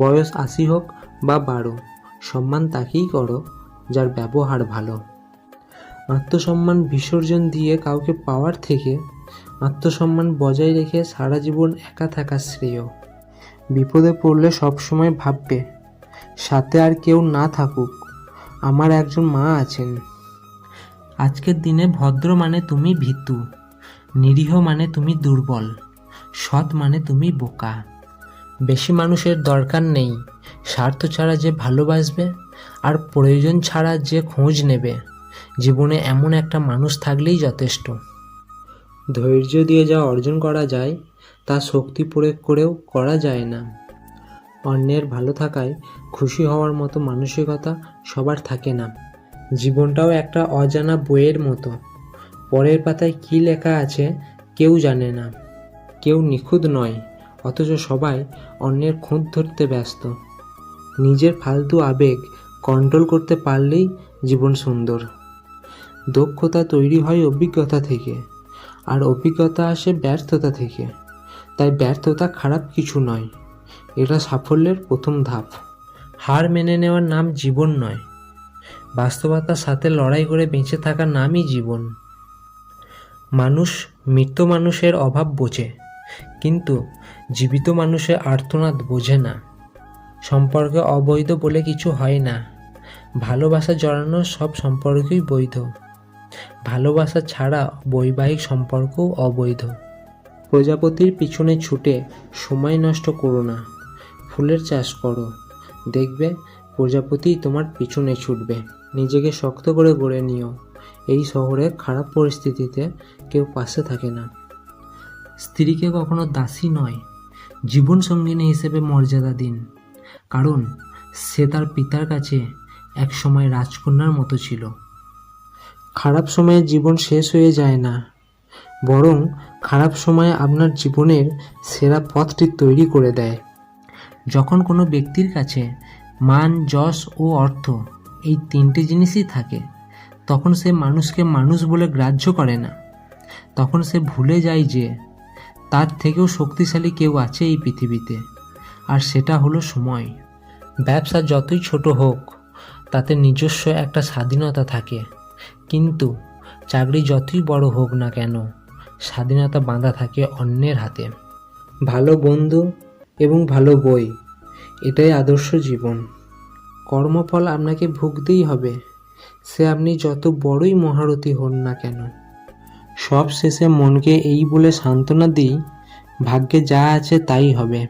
বয়স ৮০ হোক বা ১২, সম্মান তাকেই করো যার ব্যবহার ভালো। আত্মসম্মান বিসর্জন দিয়ে কাউকে পাওয়ার থেকে আত্মসম্মান বজায় রেখে সারা জীবন একা থাকা শ্রেয়। বিপদে পড়লে সবসময় ভাববে, সাথে আর কেউ না থাকুক, আমার একজন মা আছেন। আজকের দিনে ভদ্র মানে তুমি ভীতু, নিরীহ মানে তুমি দুর্বল, সৎ মানে তুমি বোকা। বেশি মানুষের দরকার নেই, স্বার্থ ছাড়া যে ভালোবাসবে আর প্রয়োজন ছাড়া যে খোঁজ নেবে। জীবনে এমন একটা মানুষ থাকলেই যথেষ্ট। ধৈর্য দিয়ে যা অর্জন করা যায় তা শক্তি প্রয়োগ করেও করা যায় না। অন্যের ভালো থাকায় খুশি হওয়ার মতো মানসিকতা সবার থাকে না। জীবনটাও একটা অজানা বইয়ের মতো, পরের পাতায় কী লেখা আছে কেউ জানে না। কেউ নিখুঁত নয়, অথচ সবাই অন্যের খুঁত ধরতে ব্যস্ত। নিজের ফালতু আবেগ কন্ট্রোল করতে পারলেই জীবন সুন্দর। দক্ষতা তৈরি হয় অভিজ্ঞতা থেকে, আর অভিজ্ঞতা আসে ব্যর্থতা থেকে। তাই ব্যর্থতা খারাপ কিছু নয়, এটা সাফল্যের প্রথম ধাপ। হার মেনে নেওয়ার নাম জীবন নয়, বাস্তবতার সাথে লড়াই করে বেঁচে থাকার নামই জীবন। মানুষ মৃত মানুষের অভাব বোঝে, কিন্তু জীবিত মানুষের আর্তনাদ বোঝে না। সম্পর্কে অবৈধ বলে কিছু হয় না, ভালোবাসা জড়ানো সব সম্পর্কই বৈধ। ভালোবাসা ছাড়া বৈবাহিক সম্পর্কও অবৈধ। প্রজাপতির পিছনে ছুটে সময় নষ্ট করো না, ফুলের চাষ করো, দেখবে প্রজাপতি তোমার পিছনে ছুটবে। নিজেকে শক্ত করে গড়ে নিও, এই শহরে খারাপ পরিস্থিতিতে কেউ পাশে থাকে না। স্ত্রীকে কখনো দাসী নয়, জীবন সঙ্গিনী হিসেবে মর্যাদা দিন, কারণ সে তার পিতার কাছে একসময় রাজকন্যার মতো ছিল। খারাপ সময়ে জীবন শেষ হয়ে যায় না, বরং খারাপ সময়ে আপনার জীবনের সেরা পথটি তৈরি করে দেয়। যখন কোনো ব্যক্তির কাছে মান, যশ ও অর্থ, এই তিনটে জিনিসই থাকে, তখন সে মানুষকে মানুষ বলে গ্রাহ্য করে না। তখন সে ভুলে যায় যে তার থেকেও শক্তিশালী কেউ আছে এই পৃথিবীতে, আর সেটা হলো সময়। ব্যবসা যতই ছোট হোক, তাতে নিজস্ব একটা স্বাধীনতা থাকে, কিন্তু চাকরি যতই বড় হোক না কেন, স্বাধীনতা বাঁধা থাকে অন্যের হাতে। ভালো বন্ধু এবং ভালো বই, এটাই আদর্শ জীবন। কর্মফল আপনাকে ভুগতেই হবে, সে আপনি যত বড়ই মহারথী হন না কেন। সব শেষে মনকে এই বলে সান্ত্বনা দিই, ভাগ্যে যা আছে তাই হবে।